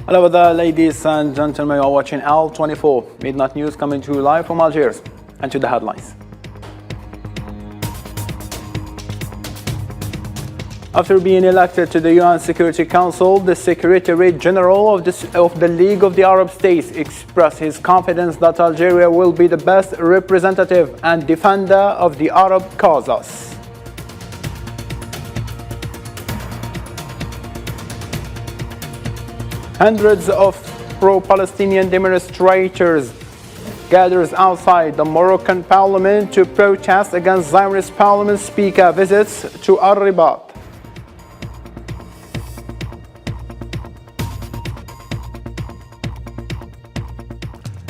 Hello there, ladies and gentlemen. You are watching L24 Midnight News coming to you live from Algiers. And to the headlines. After being elected to the UN Security Council, the Secretary General of the League of the Arab States expressed his confidence that Algeria will be the best representative and defender of the Arab causes. Hundreds of pro-Palestinian demonstrators gathered outside the Moroccan parliament to protest against Zionist parliament speaker visits to Al-Ribat.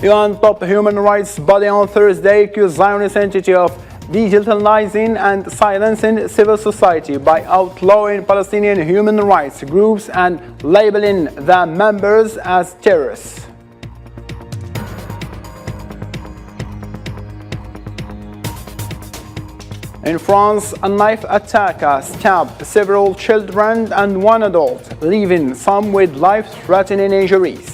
UN top human rights body on Thursday accused Zionist entity of digitalizing and silencing civil society by outlawing Palestinian human rights groups and labeling their members as terrorists. In France, a knife attacker stabbed several children and one adult, leaving some with life-threatening injuries.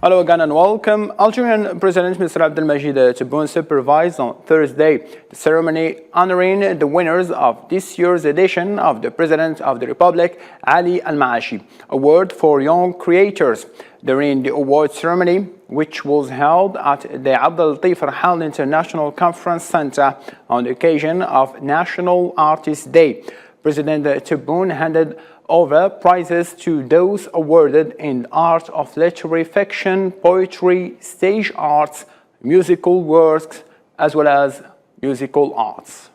Hello again and welcome. Algerian President Mr. Abdelmajid Tebboune supervised on Thursday the ceremony honoring the winners of this year's edition of the President of the Republic, Ali Al-Maashi Award for Young Creators. During the award ceremony, which was held at the Abdel Latif Rahal International Conference Center on the occasion of National Artists' Day, President Tebboune handed over prizes to those awarded in art of literary fiction, poetry, stage arts, musical works, as well as musical arts.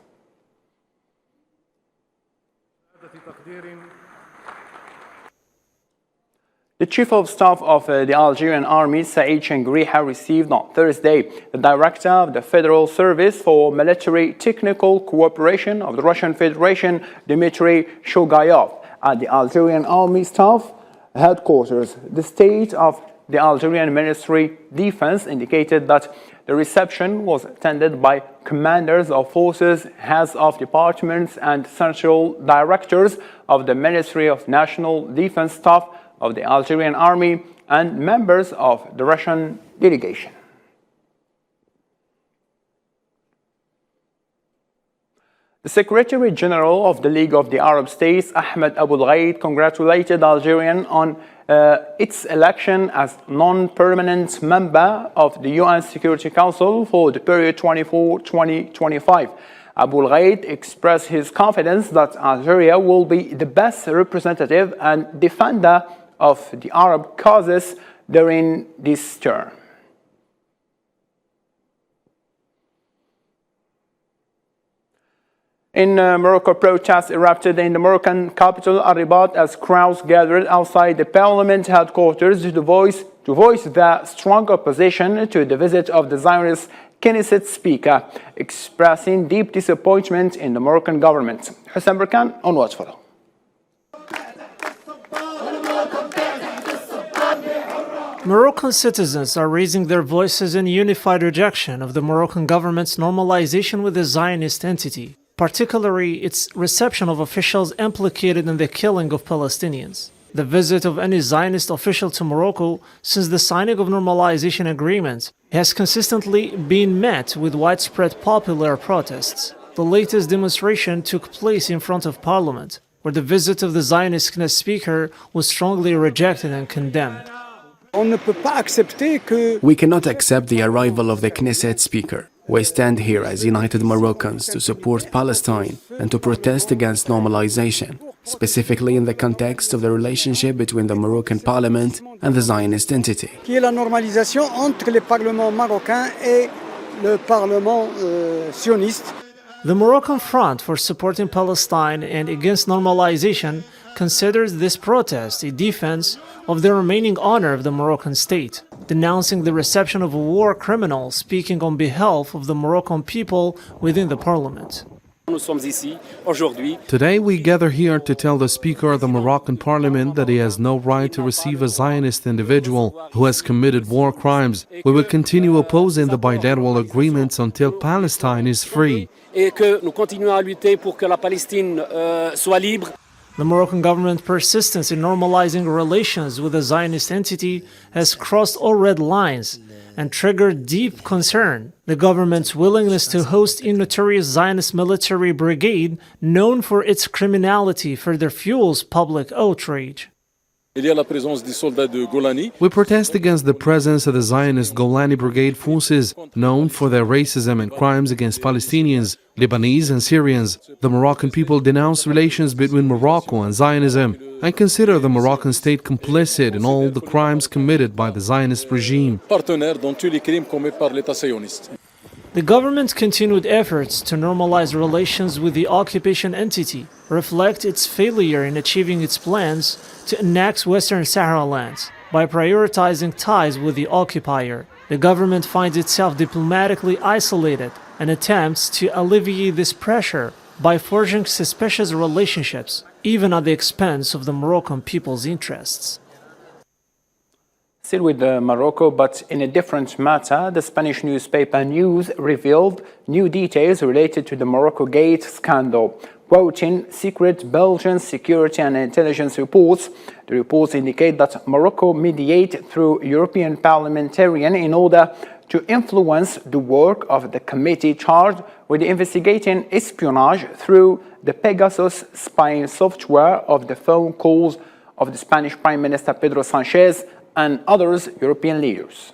The Chief of Staff of the Algerian Army, Saïd Chengriha, received on Thursday the Director of the Federal Service for Military Technical Cooperation of the Russian Federation, Dmitry Shogayov, at the Algerian Army Staff Headquarters. The state of the Algerian Ministry Defense indicated that the reception was attended by commanders of forces, heads of departments, and central directors of the Ministry of National Defense Staff of the Algerian Army and members of the Russian delegation. The Secretary General of the League of the Arab States, Ahmed Abul Ghaid, congratulated Algeria on its election as non-permanent member of the UN Security Council for the period 2024-2025. Abul Ghaid expressed his confidence that Algeria will be the best representative and defender of the Arab causes during this term. In Morocco, protests erupted in the Moroccan capital, Al-Ribat, as crowds gathered outside the parliament headquarters to voice their strong opposition to the visit of the Zionist Knesset speaker, expressing deep disappointment in the Moroccan government. Hussein Burkan on Watch Follow. Moroccan citizens are raising their voices in unified rejection of the Moroccan government's normalization with the Zionist entity, particularly its reception of officials implicated in the killing of Palestinians. The visit of any Zionist official to Morocco since the signing of normalization agreements has consistently been met with widespread popular protests. The latest demonstration took place in front of Parliament, where the visit of the Zionist Knesset speaker was strongly rejected and condemned. We cannot accept the arrival of the Knesset speaker. We stand here as united Moroccans to support Palestine and to protest against normalization, specifically in the context of the relationship between the Moroccan parliament and the Zionist entity. La normalisation entre le Parlement marocain et le Parlement sioniste. The Moroccan Front for Supporting Palestine and Against Normalization considers this protest a defense of the remaining honor of the Moroccan state, denouncing the reception of a war criminal speaking on behalf of the Moroccan people within the parliament. Today we gather here to tell the Speaker of the Moroccan Parliament that he has no right to receive a Zionist individual who has committed war crimes. We will continue opposing the bilateral agreements until Palestine is free. The Moroccan government's persistence in normalizing relations with a Zionist entity has crossed all red lines and triggered deep concern. The government's willingness to host a notorious Zionist military brigade known for its criminality further fuels public outrage. We protest against the presence of the Zionist Golani Brigade forces, known for their racism and crimes against Palestinians, Lebanese and Syrians. The Moroccan people denounce relations between Morocco and Zionism and consider the Moroccan state complicit in all the crimes committed by the Zionist regime. The government's continued efforts to normalize relations with the occupation entity reflect its failure in achieving its plans to annex Western Sahara lands. By prioritizing ties with the occupier, the government finds itself diplomatically isolated and attempts to alleviate this pressure by forging suspicious relationships, even at the expense of the Moroccan people's interests. Still with Morocco, but in a different matter, the Spanish newspaper News revealed new details related to the Morocco Gate scandal. Quoting secret Belgian security and intelligence reports, the reports indicate that Morocco mediated through European parliamentarians in order to influence the work of the committee charged with investigating espionage through the Pegasus spying software of the phone calls of the Spanish Prime Minister Pedro Sanchez and others European leaders.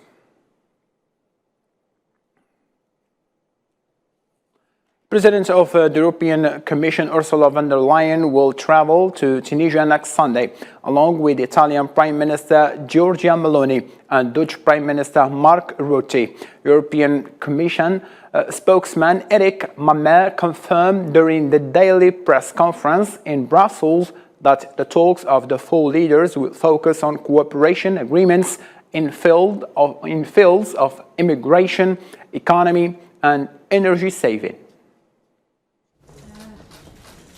President of the European Commission Ursula von der Leyen will travel to Tunisia next Sunday, along with Italian Prime Minister Giorgia Meloni and Dutch Prime Minister Mark Rutte. European Commission spokesman Eric Mamer confirmed during the daily press conference in Brussels that the talks of the four leaders will focus on cooperation agreements in fields of immigration, economy and energy saving.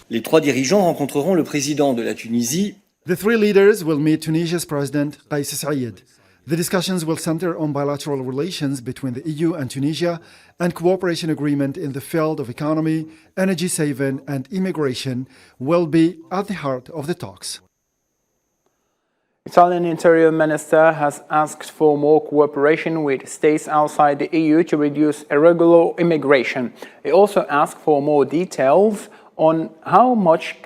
Les trois dirigeants rencontreront le président de la Tunisie. The three leaders will meet Tunisia's President Kais Saied. The discussions will center on bilateral relations between the EU and Tunisia and cooperation agreement in the field of economy, energy saving and immigration will be at the heart of the talks. Italian Interior Minister has asked for more cooperation with states outside the EU to reduce irregular immigration. He also asked for more details on how much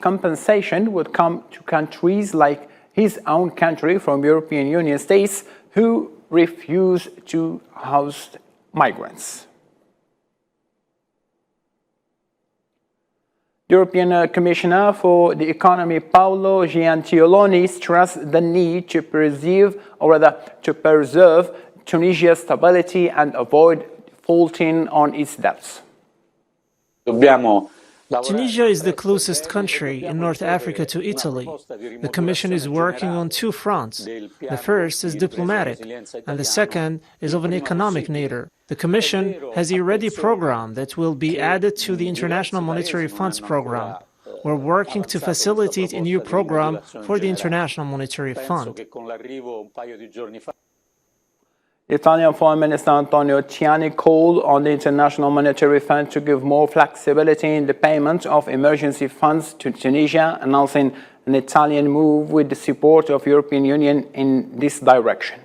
compensation would come to countries like his own country from European Union states who refuse to host migrants. European Commissioner for the Economy Paolo Gentiloni stressed the need to preserve Tunisia's stability and avoid defaulting on its debts. Tunisia is the closest country in North Africa to Italy. The Commission is working on two fronts. The first is diplomatic, and the second is of an economic nature. The Commission has a ready program that will be added to the International Monetary Fund's program. We're working to facilitate a new program for the International Monetary Fund. Italian Foreign Minister Antonio Tajani called on the International Monetary Fund to give more flexibility in the payment of emergency funds to Tunisia, announcing an Italian move with the support of the European Union in this direction.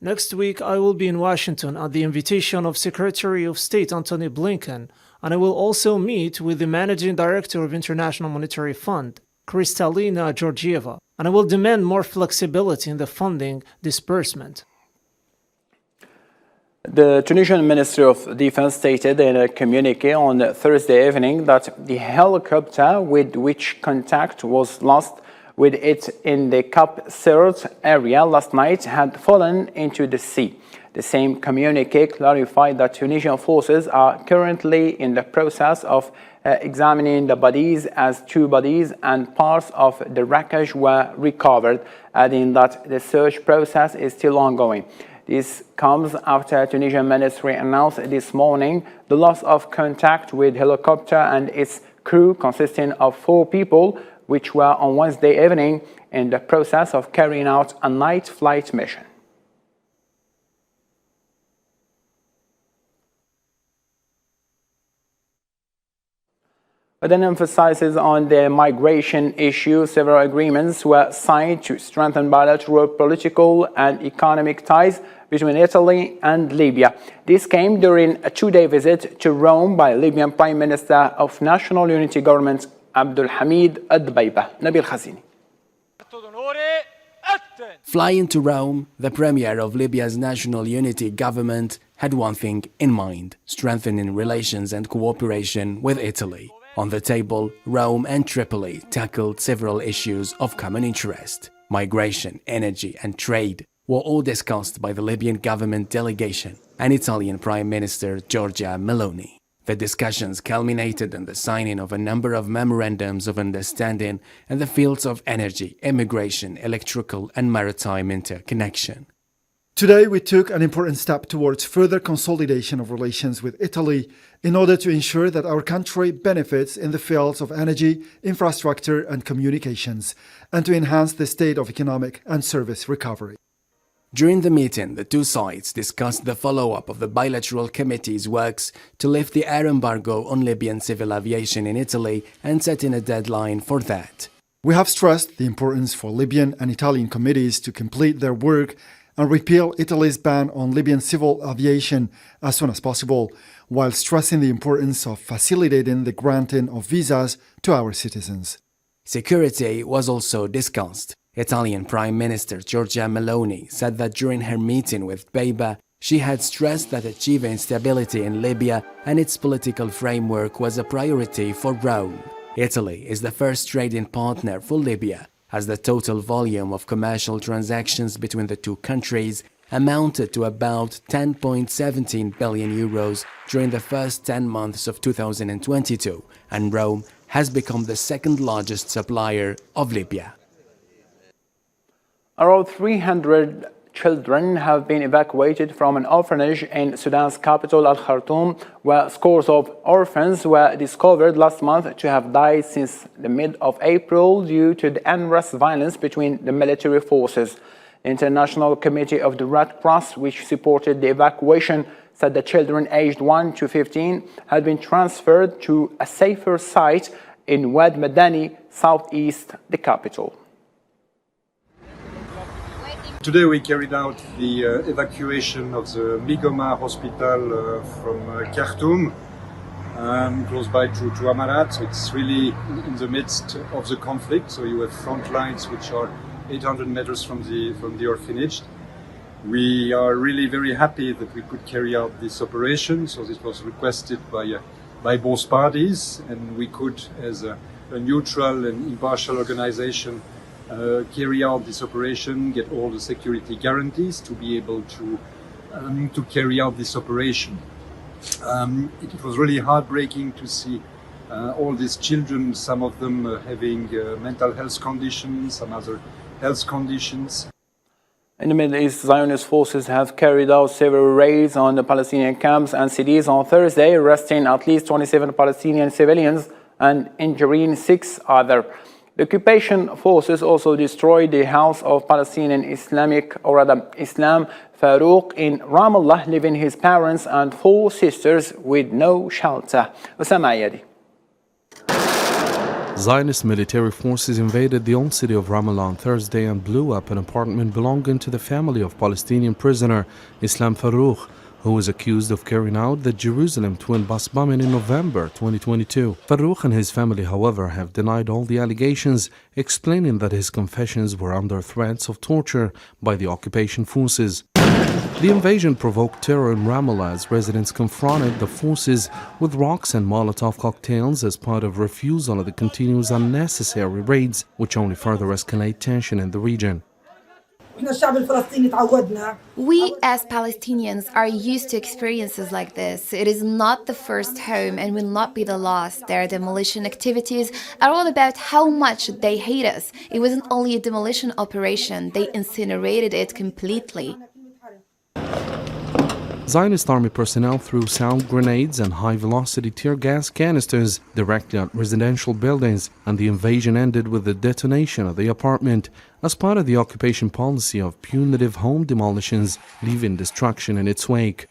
Next week, I will be in Washington at the invitation of Secretary of State Antony Blinken, and I will also meet with the Managing Director of International Monetary Fund, Kristalina Georgieva, and I will demand more flexibility in the funding disbursement. The Tunisian Ministry of Defense stated in a communique on Thursday evening that the helicopter with which contact was lost with it in the Cap Sirte area last night had fallen into the sea. The same communique clarified that Tunisian forces are currently in the process of examining the bodies, as two bodies and parts of the wreckage were recovered, adding that the search process is still ongoing. This comes after Tunisian ministry announced this morning the loss of contact with helicopter and its crew consisting of 4 people, which were on Wednesday evening in the process of carrying out a night flight mission. But then emphasizes on the migration issue. Several agreements were signed to strengthen bilateral political and economic ties between Italy and Libya. This came during a 2-day visit to Rome by Libyan Prime Minister of National Unity Government Abdul Hamid Ad-Dbeiba. Nabil Khazini. Flying to Rome, the premier of Libya's National Unity Government had one thing in mind: strengthening relations and cooperation with Italy. On the table, Rome and Tripoli tackled several issues of common interest. Migration, energy and trade were all discussed by the Libyan government delegation and Italian Prime Minister Giorgia Meloni. The discussions culminated in the signing of a number of memorandums of understanding in the fields of energy, immigration, electrical and maritime interconnection. Today, we took an important step towards further consolidation of relations with Italy in order to ensure that our country benefits in the fields of energy, infrastructure and communications, and to enhance the state of economic and service recovery. During the meeting, the two sides discussed the follow-up of the bilateral committee's works to lift the air embargo on Libyan civil aviation in Italy and setting a deadline for that. We have stressed the importance for Libyan and Italian committees to complete their work and repeal Italy's ban on Libyan civil aviation as soon as possible, while stressing the importance of facilitating the granting of visas to our citizens. Security was also discussed. Italian Prime Minister Giorgia Meloni said that during her meeting with Dbeiba, she had stressed that achieving stability in Libya and its political framework was a priority for Rome. Italy is the first trading partner for Libya, as the total volume of commercial transactions between the two countries amounted to about 10.17 billion euros during the first 10 months of 2022, and Rome has become the second largest supplier of Libya. Around 300 children have been evacuated from an orphanage in Sudan's capital, Al-Khartoum, where scores of orphans were discovered last month to have died since the mid of April due to the endless violence between the military forces. The International Committee of the Red Cross, which supported the evacuation, said the children aged 1 to 15 had been transferred to a safer site in Wad Madani, southeast the capital. Today we carried out the evacuation of the Migoma hospital from Khartoum, close by to Amarat. So it's really in the midst of the conflict. So you have front lines which are 800 meters from the orphanage. We are really very happy that we could carry out this operation. So this was requested by both parties, and we could, as a neutral and impartial organization, carry out this operation, get all the security guarantees to be able to carry out this operation. It was really heartbreaking to see all these children, some of them having mental health conditions, some other health conditions. In the Middle East, Zionist forces have carried out several raids on the Palestinian camps and cities on Thursday, arresting at least 27 Palestinian civilians and injuring 6 others. The occupation forces also destroyed the house of Palestinian Islamic or rather Islam Farouk in Ramallah, leaving his parents and 4 sisters with no shelter. Osama Ayadi. Zionist military forces invaded the old city of Ramallah on Thursday and blew up an apartment belonging to the family of Palestinian prisoner Islam Farouk, who was accused of carrying out the Jerusalem twin bus bombing in November 2022. Farouk and his family, however, have denied all the allegations, explaining that his confessions were under threats of torture by the occupation forces. The invasion provoked terror in Ramallah as residents confronted the forces with rocks and Molotov cocktails as part of refusal of the continuous unnecessary raids, which only further escalate tension in the region. We as Palestinians are used to experiences like this. It is not the first home and will not be the last. Their demolition activities are all about how much they hate us. It wasn't only a demolition operation, they incinerated it completely. Zionist army personnel threw sound grenades and high-velocity tear gas canisters directly at residential buildings, and the invasion ended with the detonation of the apartment as part of the occupation policy of punitive home demolitions, leaving destruction in its wake.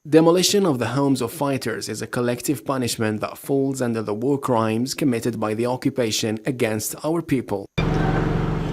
Demolition of the homes of fighters is a collective punishment that falls under the war crimes committed by the occupation against our people.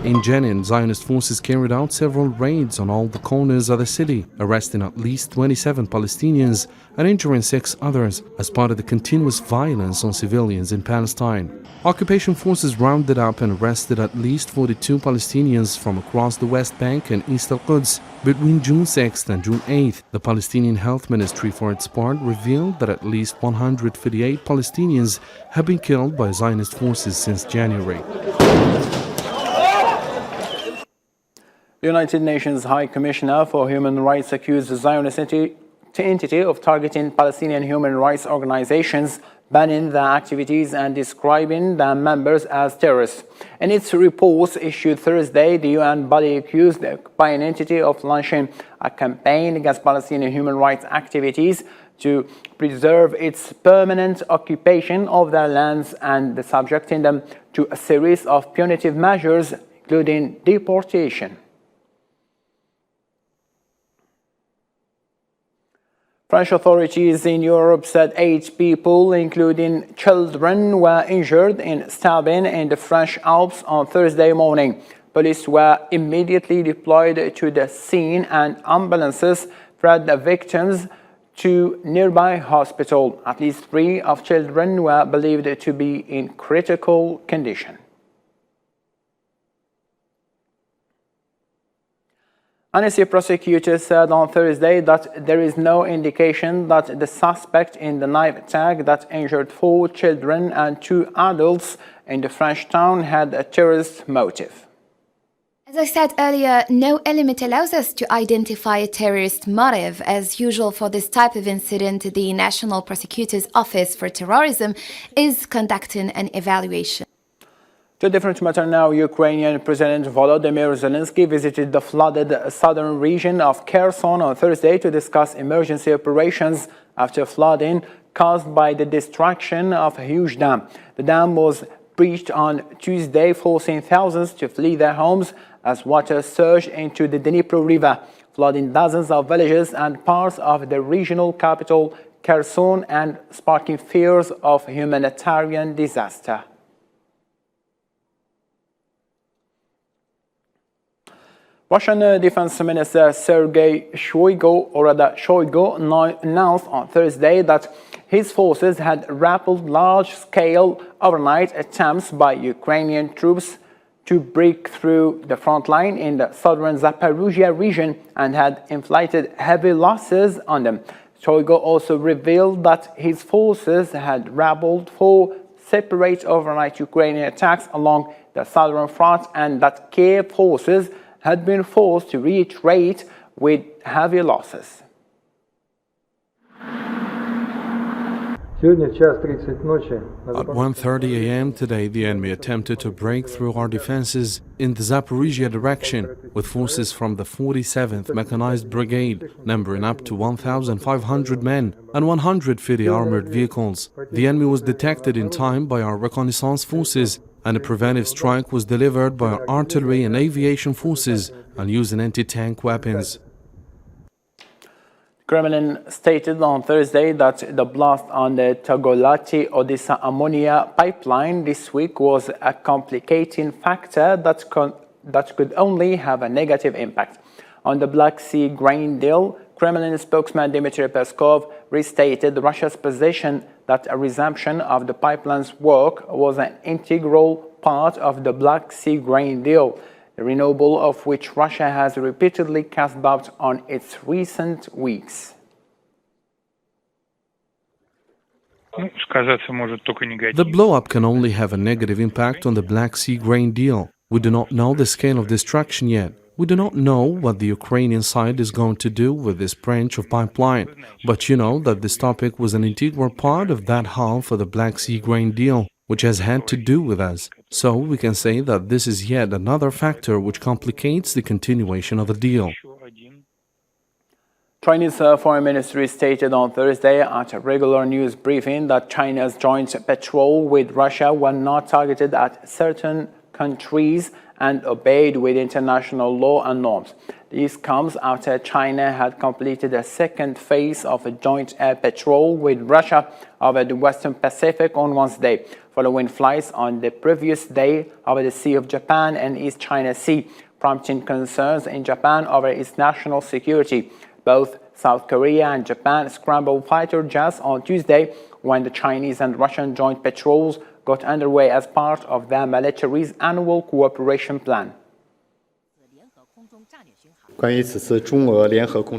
In Jenin, Zionist forces carried out several raids on all the corners of the city, arresting at least 27 Palestinians and injuring 6 others as part of the continuous violence on civilians in Palestine. Occupation forces rounded up and arrested at least 42 Palestinians from across the West Bank and East al-Quds between June 6th and June 8th. The Palestinian Health Ministry, for its part, revealed that at least 158 Palestinians have been killed by Zionist forces since January. The United Nations High Commissioner for Human Rights accused the Zionist entity of targeting Palestinian human rights organizations, banning their activities and describing their members as terrorists. In its reports issued Thursday, the UN body accused the occupying entity of launching a campaign against Palestinian human rights activities to preserve its permanent occupation of their lands and subjecting them to a series of punitive measures, including deportation. French authorities in Europe said 8 people, including children, were injured in stabbing in the French Alps on Thursday morning. Police were immediately deployed to the scene and ambulances brought the victims to nearby hospital. At least 3 of children were believed to be in critical condition. Annecy prosecutors said on Thursday that there is no indication that the suspect in the knife attack that injured 4 children and 2 adults in the French town had a terrorist motive. As I said earlier, no element allows us to identify a terrorist motive. As usual for this type of incident, the National Prosecutor's Office for Terrorism is conducting an evaluation. To a different matter now, Ukrainian President Volodymyr Zelensky visited the flooded southern region of Kherson on Thursday to discuss emergency operations after flooding caused by the destruction of a huge dam. The dam was breached on Tuesday, forcing thousands to flee their homes as water surged into the Dnipro River, flooding dozens of villages and parts of the regional capital, Kherson, and sparking fears of humanitarian disaster. Russian Defense Minister Sergei Shoigu announced on Thursday that his forces had repelled large-scale overnight attempts by Ukrainian troops to break through the front line in the southern Zaporizhia region and had inflicted heavy losses on them. Shoigu also revealed that his forces had repelled 4 separate overnight Ukrainian attacks along the southern front and that Kiev forces had been forced to retreat with heavy losses. At 1:30 a.m. today, the enemy attempted to break through our defenses in the Zaporizhia direction with forces from the 47th Mechanized Brigade, numbering up to 1,500 men and 150 armored vehicles. The enemy was detected in time by our reconnaissance forces, and a preventive strike was delivered by our artillery and aviation forces and using anti-tank weapons. Kremlin stated on Thursday that the blast on the Tagolati-Odessa ammonia pipeline this week was a complicating factor that could only have a negative impact. On the Black Sea grain deal, Kremlin spokesman Dmitry Peskov restated Russia's position that a resumption of the pipeline's work was an integral part of the Black Sea grain deal, the renewal of which Russia has repeatedly cast doubt on its recent weeks. The blow-up can only have a negative impact on the Black Sea grain deal. We do not know the scale of destruction yet. We do not know what the Ukrainian side is going to do with this branch of pipeline, but you know that this topic was an integral part of that half of the Black Sea grain deal, which has had to do with us. So we can say that this is yet another factor which complicates the continuation of the deal. Chinese Foreign Ministry stated on Thursday at a regular news briefing that China's joint patrol with Russia were not targeted at certain countries and obeyed with international law and norms. This comes after China had completed a second phase of a joint air patrol with Russia over the Western Pacific on Wednesday, following flights on the previous day over the Sea of Japan and East China Sea, prompting concerns in Japan over its national security. Both South Korea and Japan scrambled fighter jets on Tuesday when the Chinese and Russian joint patrols got underway as part of their military's annual cooperation plan.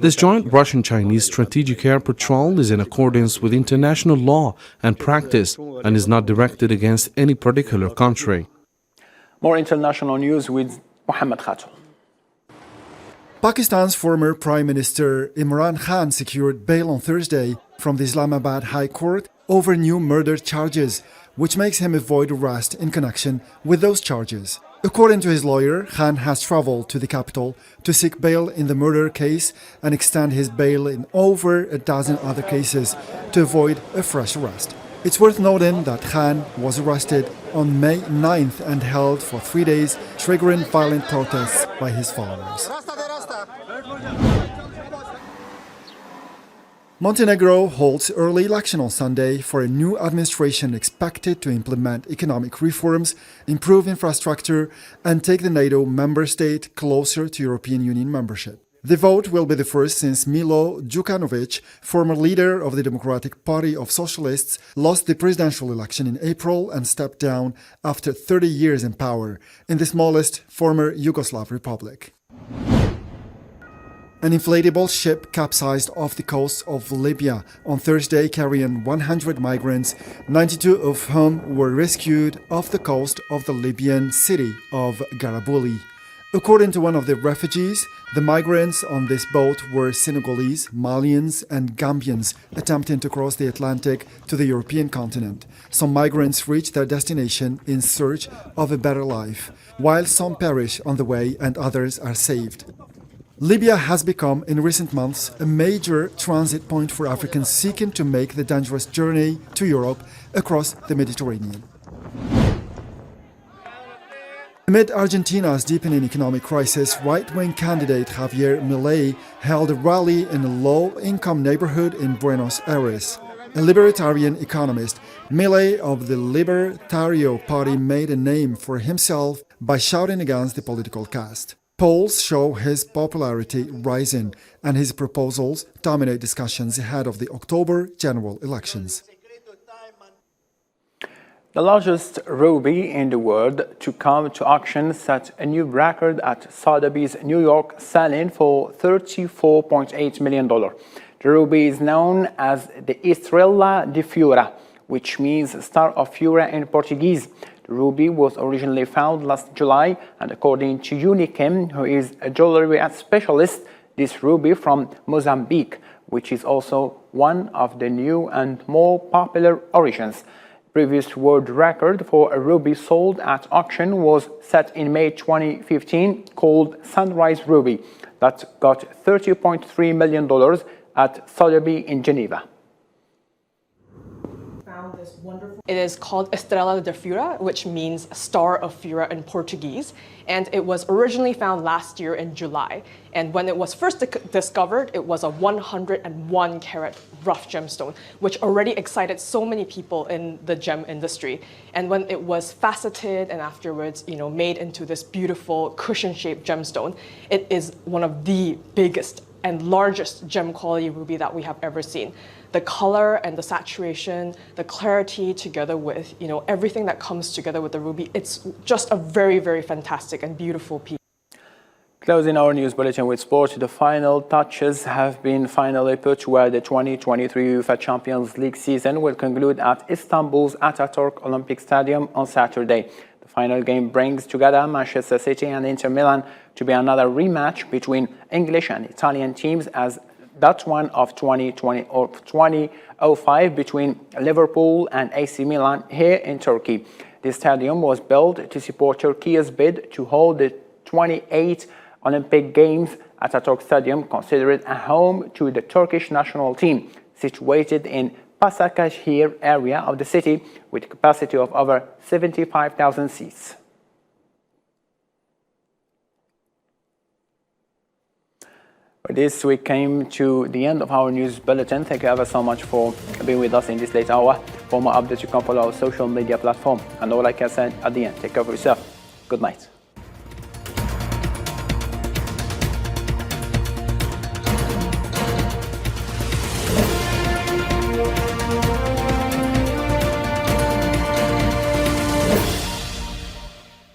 This joint Russian-Chinese strategic air patrol is in accordance with international law and practice and is not directed against any particular country. More international news with Mohammed Khatul. Pakistan's former Prime Minister Imran Khan secured bail on Thursday from the Islamabad High Court over new murder charges, which makes him avoid arrest in connection with those charges. According to his lawyer, Khan has traveled to the capital to seek bail in the murder case and extend his bail in over a dozen other cases to avoid a fresh arrest. It's worth noting that Khan was arrested on May 9th and held for 3 days, triggering violent protests by his followers. Montenegro holds early election on Sunday for a new administration expected to implement economic reforms, improve infrastructure, and take the NATO member state closer to European Union membership. The vote will be the first since Milo Djukanovic, former leader of the Democratic Party of Socialists, lost the presidential election in April and stepped down after 30 years in power in the smallest former Yugoslav republic. An inflatable ship capsized off the coast of Libya on Thursday carrying 100 migrants, 92 of whom were rescued off the coast of the Libyan city of Garibaldi. According to one of the refugees, the migrants on this boat were Senegalese, Malians, and Gambians attempting to cross the Atlantic to the European continent. Some migrants reach their destination in search of a better life, while some perish on the way and others are saved. Libya has become, in recent months, a major transit point for Africans seeking to make the dangerous journey to Europe across the Mediterranean. Amid Argentina's deepening economic crisis, right-wing candidate Javier Milei held a rally in a low-income neighborhood in Buenos Aires. A libertarian economist, Milei of the Libertario Party made a name for himself by shouting against the political caste. Polls show his popularity rising, and his proposals dominate discussions ahead of the October general elections. The largest ruby in the world to come to auction set a new record at Sotheby's New York, selling for $34.8 million. The ruby is known as the Estrela de Fura, which means Star of Fura in Portuguese. The ruby was originally found last July, and according to Unikim, who is a jewelry specialist, this ruby from Mozambique, which is also one of the new and more popular origins. Previous world record for a ruby sold at auction was set in May 2015, called Sunrise Ruby, that got $30.3 million at Sotheby's in Geneva. It is called Estrela de Fura, which means Star of Fura in Portuguese, and it was originally found last year in July. And when it was first discovered, it was a 101 carat rough gemstone, which already excited so many people in the gem industry. And when it was faceted and afterwards, made into this beautiful cushion-shaped gemstone, it is one of the biggest and largest gem quality ruby that we have ever seen. The color and the saturation, the clarity together with, everything that comes together with the ruby, it's just a very, very fantastic and beautiful piece. Closing our news bulletin with sport, the final touches have been finally put where the 2023 UEFA Champions League season will conclude at Istanbul's Ataturk Olympic Stadium on Saturday. The final game brings together Manchester City and Inter Milan to be another rematch between English and Italian teams, as that one of 2020 or 2005 between Liverpool and AC Milan here in Turkey. This stadium was built to support Turkey's bid to hold the 28th Olympic Games, Atatürk Stadium, considered a home to the Turkish national team, situated in Pasakashehir area of the city with a capacity of over 75,000 seats. With this, we came to the end of our news bulletin. Thank you ever so much for being with us in this late hour. For more updates, you can follow our social media platform. And all I can say at the end, take care of yourself. Good night.